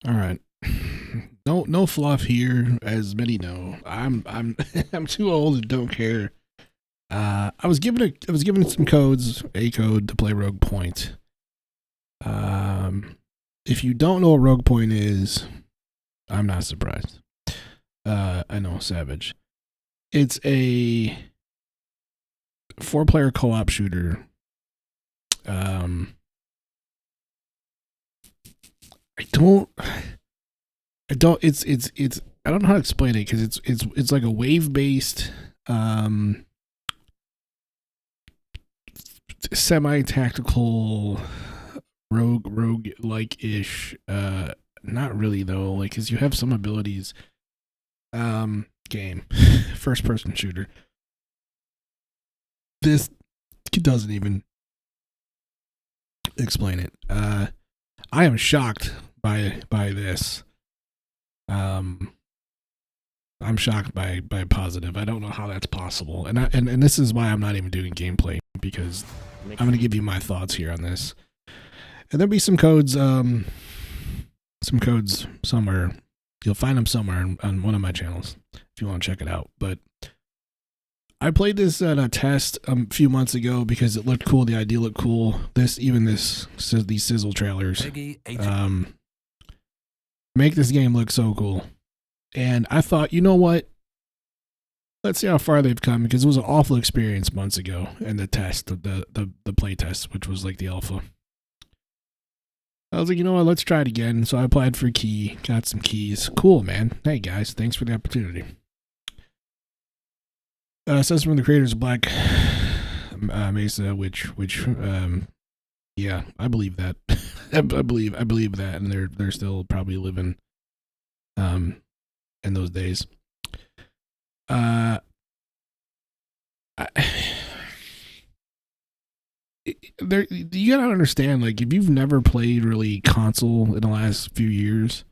All right. No fluff here, as many know. I'm I'm too old and don't care. I was given some codes, a code to play Rogue Point. If you don't know what Rogue Point is, I'm not surprised. I know, Savage. It's a 4-player co-op shooter. I don't. It's. I don't know how to explain it because it's like a wave based, semi tactical, rogue like ish. Not really though. Like, cause you have some abilities. Game, first person shooter. This doesn't even explain it. I am shocked by this. I'm shocked by positive. I don't know how that's possible, and this is why I'm not even doing gameplay, because I'm going to give you my thoughts here on this, and there'll be some codes somewhere. You'll find them somewhere on one of my channels if you want to check it out. But I played this at a test a few months ago because it looked cool. The idea looked cool. These sizzle trailers make this game look so cool. And I thought, you know what? Let's see how far they've come, because it was an awful experience months ago in the test, the play test, which was like the alpha. I was like, you know what? Let's try it again. So I applied for a key, got some keys. Cool, man. Hey guys, thanks for the opportunity. Says from the creators of Black Mesa, which yeah, I believe that. I believe that, and they're still probably living in those days. You gotta understand, like, if you've never played really console in the last few years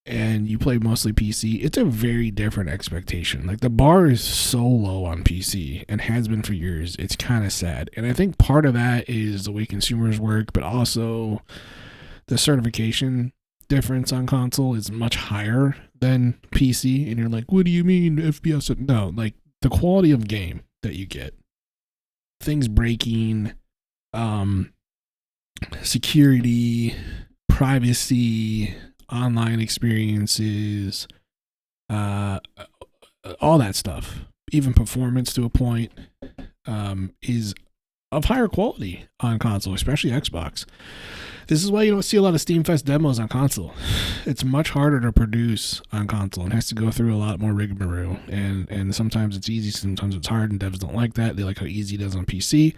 and you play mostly PC, it's a very different expectation. Like, the bar is so low on PC and has been for years. It's kind of sad. And I think part of that is the way consumers work, but also the certification difference on console is much higher than PC. And you're like, what do you mean FPS? No, like, the quality of game that you get, things breaking, security, privacy, online experiences, all that stuff, even performance to a point, is of higher quality on console, especially Xbox. This is why you don't see a lot of Steam Fest demos on console. It's much harder to produce on console and has to go through a lot more rigmarole. And sometimes it's easy, sometimes it's hard, and devs don't like that. They like how easy it is on PC.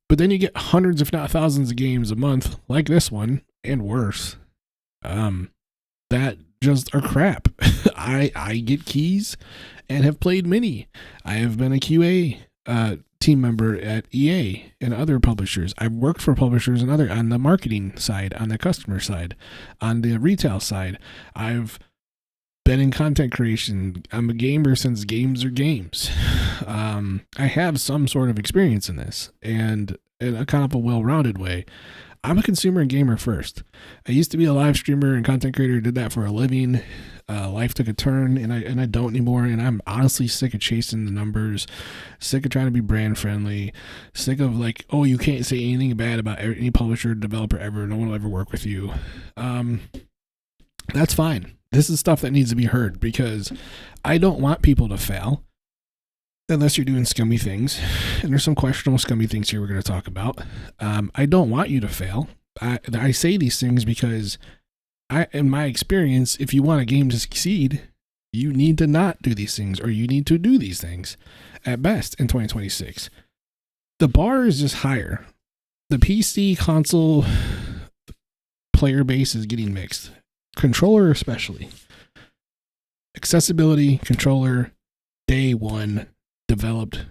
But then you get hundreds, if not thousands, of games a month, like this one, and worse, that just are crap. I get keys and have played many. I have been a QA team member at EA and other publishers. I've worked for publishers and other on the marketing side, on the customer side, on the retail side. I've been in content creation. I'm a gamer since games are games. I have some sort of experience in this, and in a kind of a well-rounded way. I'm a consumer and gamer first. I used to be a live streamer and content creator, did that for a living. Life took a turn, and I don't anymore. And I'm honestly sick of chasing the numbers, sick of trying to be brand friendly, sick of like, oh, you can't say anything bad about any publisher or developer ever. No one will ever work with you. That's fine. This is stuff that needs to be heard, because I don't want people to fail unless you're doing scummy things. And there's some questionable scummy things here we're going to talk about. I don't want you to fail. I say these things because in my experience, if you want a game to succeed, you need to not do these things, or you need to do these things at best in 2026. The bar is just higher. The PC console player base is getting mixed. Controller especially. Accessibility, controller, day one, developed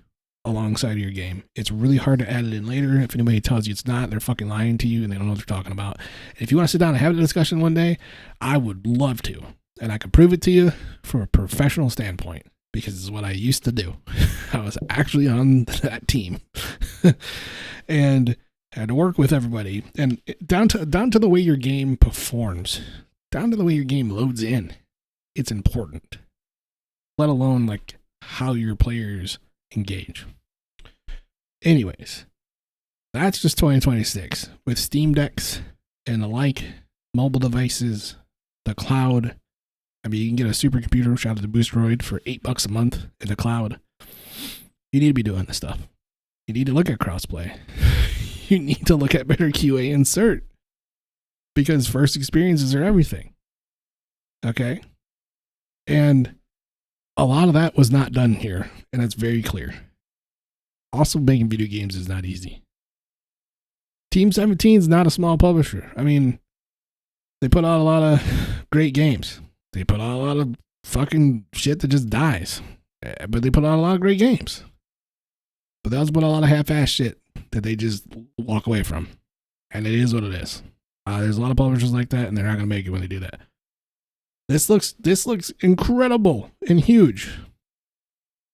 alongside of your game. It's really hard to add it in later. If anybody tells you it's not, they're fucking lying to you and they don't know what they're talking about. If you want to sit down and have a discussion one day, I would love to. And I can prove it to you from a professional standpoint, because it's what I used to do. I was actually on that team. And had to work with everybody, and down to the way your game performs, down to the way your game loads in. It's important, let alone like how your players engage. Anyways, that's just 2026 with Steam Decks and the like, mobile devices, the cloud. I mean, you can get a supercomputer, shout out to Boostroid, for $8 a month in the cloud. You need to be doing this stuff. You need to look at crossplay. You need to look at better QA and cert, because first experiences are everything. Okay? And a lot of that was not done here, and it's very clear. Also, making video games is not easy. Team 17 is not a small publisher. I mean, they put out a lot of great games. They put out a lot of fucking shit that just dies. But they put out a lot of great games. But they also put out a lot of half-ass shit that they just walk away from. And it is what it is. There's a lot of publishers like that, and they're not going to make it when they do that. This looks incredible and huge.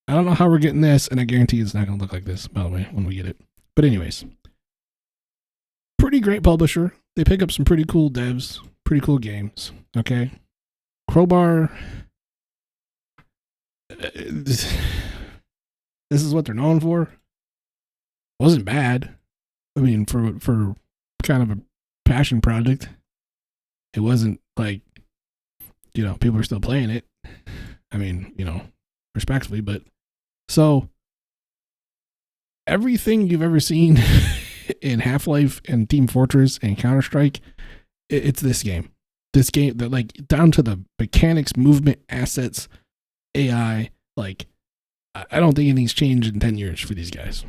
I don't know how we're getting this, and I guarantee it's not going to look like this, by the way, when we get it. But anyways, pretty great publisher. They pick up some pretty cool devs, pretty cool games. Okay, Crowbar. This is what they're known for. Wasn't bad. I mean, for kind of a passion project, it wasn't like, you know, people are still playing it. I mean, you know, respectfully, but so everything you've ever seen in Half-Life and Team Fortress and Counter-Strike, it's this game. This game that, like, down to the mechanics, movement, assets, AI, like, I don't think anything's changed in 10 years for these guys.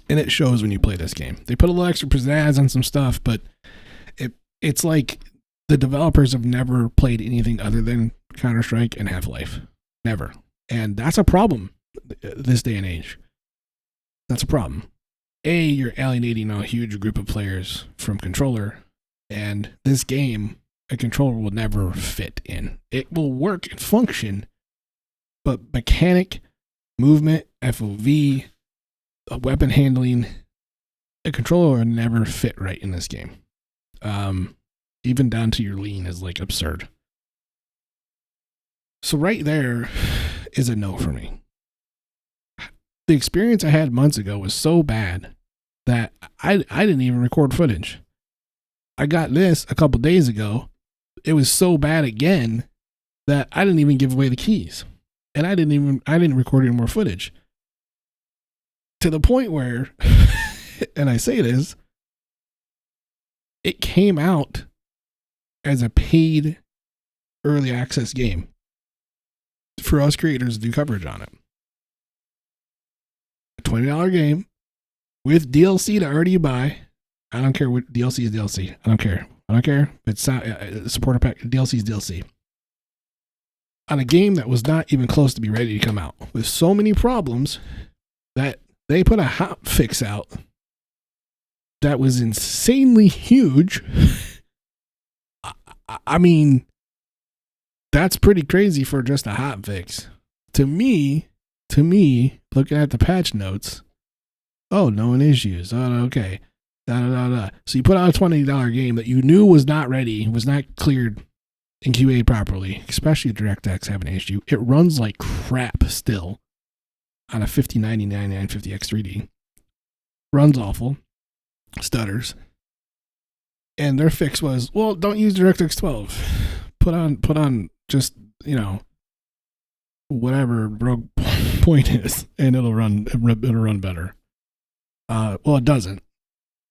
And it shows when you play this game. They put a little extra pizzazz on some stuff, but it's like the developers have never played anything other than Counter-Strike and Half-Life. Never. And that's a problem this day and age. That's a problem. You're alienating a huge group of players from controller, and this game, a controller will never fit in. It will work and function, but mechanic, movement, FOV, weapon handling, a controller will never fit right in this game. Even down to your lean is like absurd. So right there is a no for me. The experience I had months ago was so bad that I didn't even record footage. I got this a couple days ago. It was so bad again that I didn't even give away the keys. And I didn't record any more footage. To the point where, and I say this, it came out as a paid early access game for us creators to do coverage on it. A $20 game with DLC to already buy. I don't care what DLC is DLC. I don't care. It's supporter pack. DLC is DLC. On a game that was not even close to be ready to come out, with so many problems that they put a hot fix out that was insanely huge. I mean, that's pretty crazy for just a hot fix. To me, looking at the patch notes, oh, known issues. Oh, okay. So you put out a $20 game that you knew was not ready, was not cleared in QA properly, especially DirectX having an issue. It runs like crap still on a 5090 9950X 3D. Runs awful. Stutters. And their fix was, well, don't use DirectX 12. Put on just, you know, whatever Rogue Point is, and it'll run better. Well, it doesn't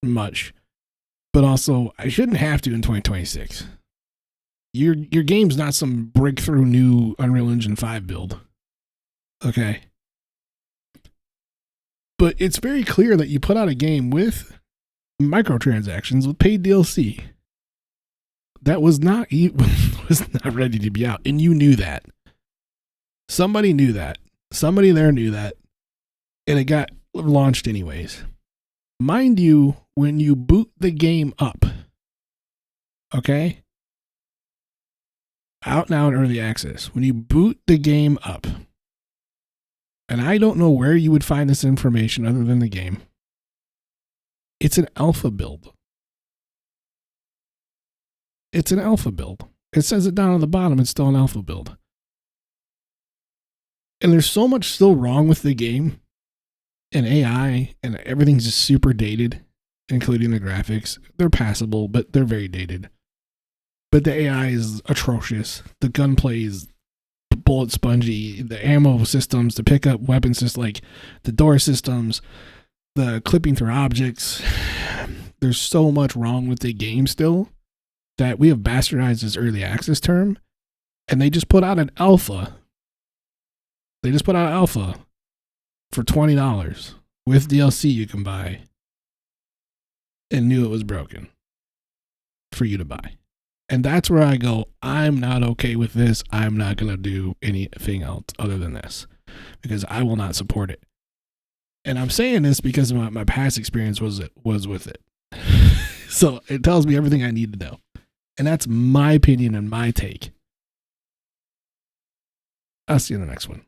much, but also I shouldn't have to in 2026. Your game's not some breakthrough new Unreal Engine 5 build, okay? But it's very clear that you put out a game with microtransactions with paid DLC that was not ready to be out, and you knew that. Somebody knew that. Somebody there knew that, and it got launched anyways. Mind you, when you boot the game up, okay? Out now in early access. When you boot the game up, and I don't know where you would find this information other than the game, It's an alpha build. It's an alpha build. It says it down on the bottom. It's still an alpha build. And there's so much still wrong with the game and AI, and everything's just super dated, including the graphics. They're passable, but they're very dated. But the AI is atrocious. The gunplay is bullet spongy. The ammo systems, the pickup weapons, just like the door systems, the clipping through objects. There's so much wrong with the game still that we have bastardized this early access term, and they just put out an alpha. They just put out an alpha for $20 with DLC you can buy, and knew it was broken for you to buy. And that's where I go, I'm not okay with this. I'm not going to do anything else other than this, because I will not support it. And I'm saying this because of my past experience was with it. So it tells me everything I need to know. And that's my opinion and my take. I'll see you in the next one.